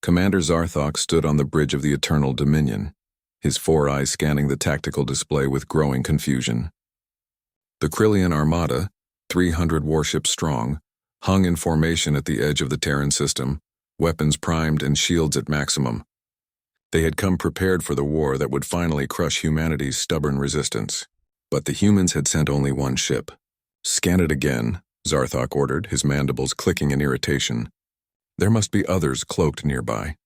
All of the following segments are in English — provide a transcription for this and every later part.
Commander Zarthok stood on the bridge of the Eternal Dominion, his four eyes scanning the tactical display with growing confusion. The Krillian Armada, 300 warships strong, hung in formation at the edge of the Terran system, weapons primed and shields at maximum. They had come prepared for the war that would finally crush humanity's stubborn resistance. But the humans had sent only one ship. "Scan it again," Zarthok ordered, his mandibles clicking in irritation. There must be others cloaked nearby.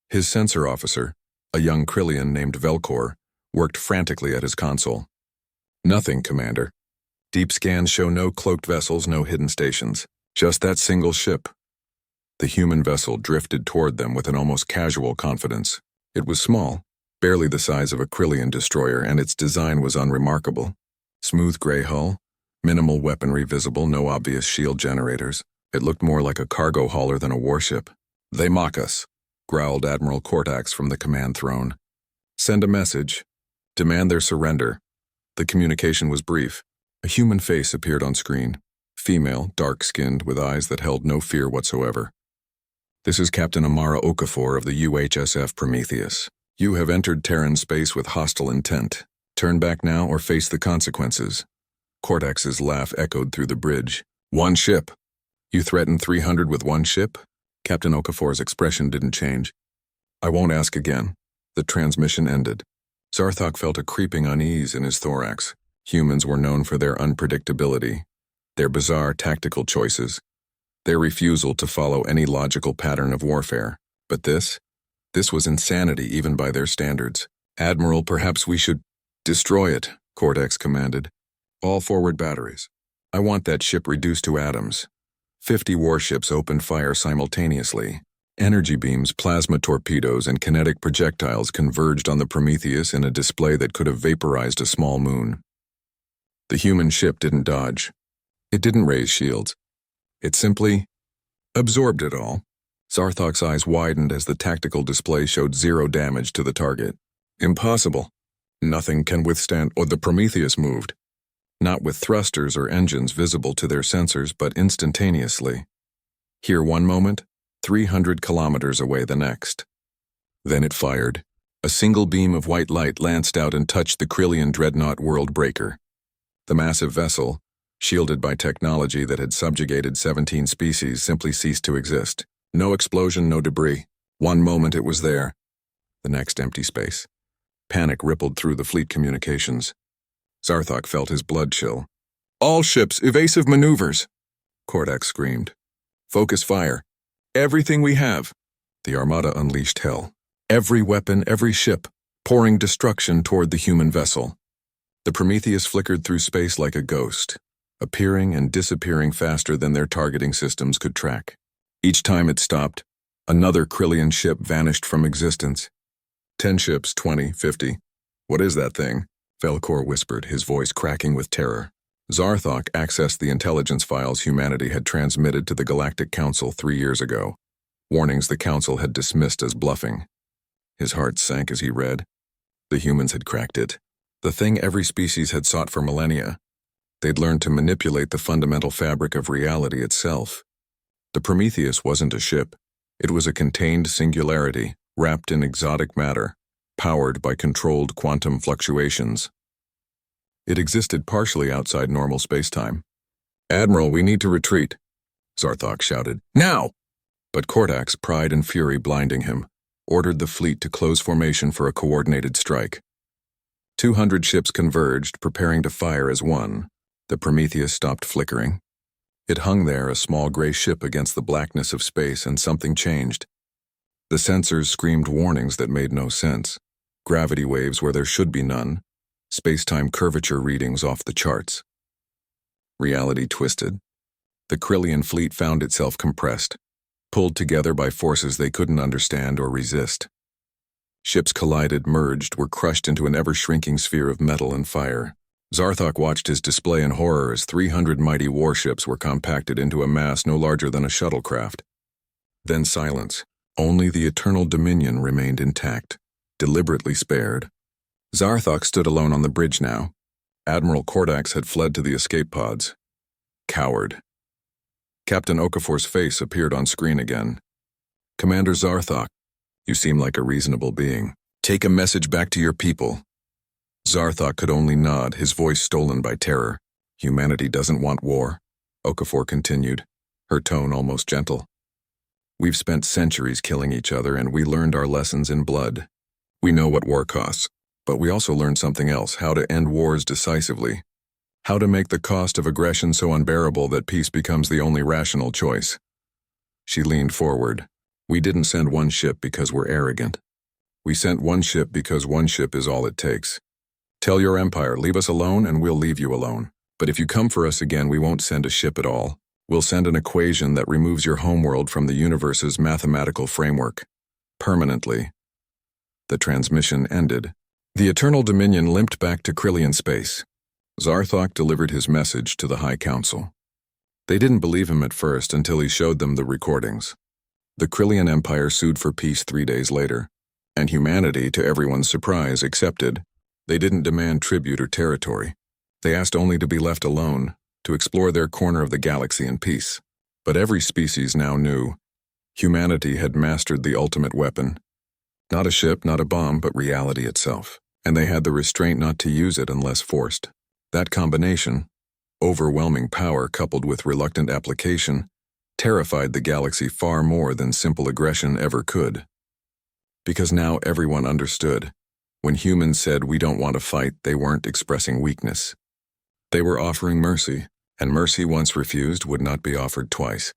His sensor officer, a young Krillian named Velkor, worked frantically at his console. "Nothing, Commander. Deep scans show no cloaked vessels, no hidden stations. Just that single ship." The human vessel drifted toward them with an almost casual confidence. It was small, barely the size of a Krillian destroyer, and its design was unremarkable. Smooth gray hull, minimal weaponry visible, no obvious shield generators. It looked more like a cargo hauler than a warship. "They mock us," growled Admiral Kortax from the command throne. "Send a message. Demand their surrender." The communication was brief. A human face appeared on screen. Female, dark-skinned, with eyes that held no fear whatsoever. "This is Captain Amara Okafor of the UHSF Prometheus. You have entered Terran space with hostile intent. Turn back now or face the consequences." Kortax's laugh echoed through the bridge. "One ship. You threatened 300 with one ship?" Captain Okafor's expression didn't change. "I won't ask again." The transmission ended. Zarthok felt a creeping unease in his thorax. Humans were known for their unpredictability, their bizarre tactical choices, their refusal to follow any logical pattern of warfare. But this was insanity even by their standards. "Admiral, perhaps we should—" "Destroy it," Kortax commanded. "All forward batteries. I want that ship reduced to atoms." 50 warships opened fire simultaneously. Energy beams, plasma torpedoes, and kinetic projectiles converged on the Prometheus in a display that could have vaporized a small moon. The human ship didn't dodge. It didn't raise shields. It simply absorbed it all. Zarthok's eyes widened as the tactical display showed 0 damage to the target. "Impossible. Nothing can withstand." Or the Prometheus moved. Not with thrusters or engines visible to their sensors, but instantaneously. Here one moment, 300 kilometers away the next. Then it fired. A single beam of white light lanced out and touched the Krillian dreadnought World Breaker. The massive vessel, shielded by technology that had subjugated 17 species, simply ceased to exist. No explosion, no debris. One moment it was there. The next empty space. Panic rippled through the fleet communications. Zarthok felt his blood chill. "All ships, evasive maneuvers!" Kortax screamed. "Focus fire. Everything we have." The Armada unleashed hell. Every weapon, every ship, pouring destruction toward the human vessel. The Prometheus flickered through space like a ghost, appearing and disappearing faster than their targeting systems could track. Each time it stopped, another Krillian ship vanished from existence. 10 ships, 20, 50. "What is that thing?" Velkor whispered, his voice cracking with terror. Zarthok accessed the intelligence files humanity had transmitted to the Galactic Council 3 years ago, warnings the Council had dismissed as bluffing. His heart sank as he read. The humans had cracked it. The thing every species had sought for millennia. They'd learned to manipulate the fundamental fabric of reality itself. The Prometheus wasn't a ship. It was a contained singularity, wrapped in exotic matter, powered by controlled quantum fluctuations. It existed partially outside normal spacetime. "Admiral, we need to retreat," Zarthok shouted. "Now!" But Kortax, pride and fury blinding him, ordered the fleet to close formation for a coordinated strike. 200 ships converged, preparing to fire as one. The Prometheus stopped flickering. It hung there, a small gray ship against the blackness of space, and something changed. The sensors screamed warnings that made no sense. Gravity waves where there should be none. Space-time curvature readings off the charts. Reality twisted. The Krillian fleet found itself compressed, pulled together by forces they couldn't understand or resist. Ships collided, merged, were crushed into an ever-shrinking sphere of metal and fire. Zarthok watched his display in horror as 300 mighty warships were compacted into a mass no larger than a shuttlecraft. Then silence. Only the Eternal Dominion remained intact, deliberately spared. Zarthok stood alone on the bridge now. Admiral Kortax had fled to the escape pods. Coward. Captain Okafor's face appeared on screen again. Commander Zarthok, you seem like a reasonable being. Take a message back to your people. Zarthok could only nod, his voice stolen by terror. Humanity doesn't want war, Okafor continued, her tone almost gentle. We've spent centuries killing each other, and we learned our lessons in blood. We know what war costs, but we also learned something else: how to end wars decisively. How to make the cost of aggression so unbearable that peace becomes the only rational choice. She leaned forward. We didn't send one ship because we're arrogant. We sent one ship because one ship is all it takes. Tell your empire, leave us alone and we'll leave you alone. But if you come for us again, we won't send a ship at all. We'll send an equation that removes your homeworld from the universe's mathematical framework. Permanently. The transmission ended. The Eternal Dominion limped back to Krillian space. Zarthok delivered his message to the High Council. They didn't believe him at first until he showed them the recordings. The Krillian Empire sued for peace 3 days later, and humanity, to everyone's surprise, accepted. They didn't demand tribute or territory. They asked only to be left alone, to explore their corner of the galaxy in peace. But every species now knew humanity had mastered the ultimate weapon. Not a ship, not a bomb, but reality itself. And they had the restraint not to use it unless forced. That combination, overwhelming power coupled with reluctant application, terrified the galaxy far more than simple aggression ever could. Because now everyone understood. When humans said we don't want to fight, they weren't expressing weakness. They were offering mercy, and mercy once refused would not be offered twice.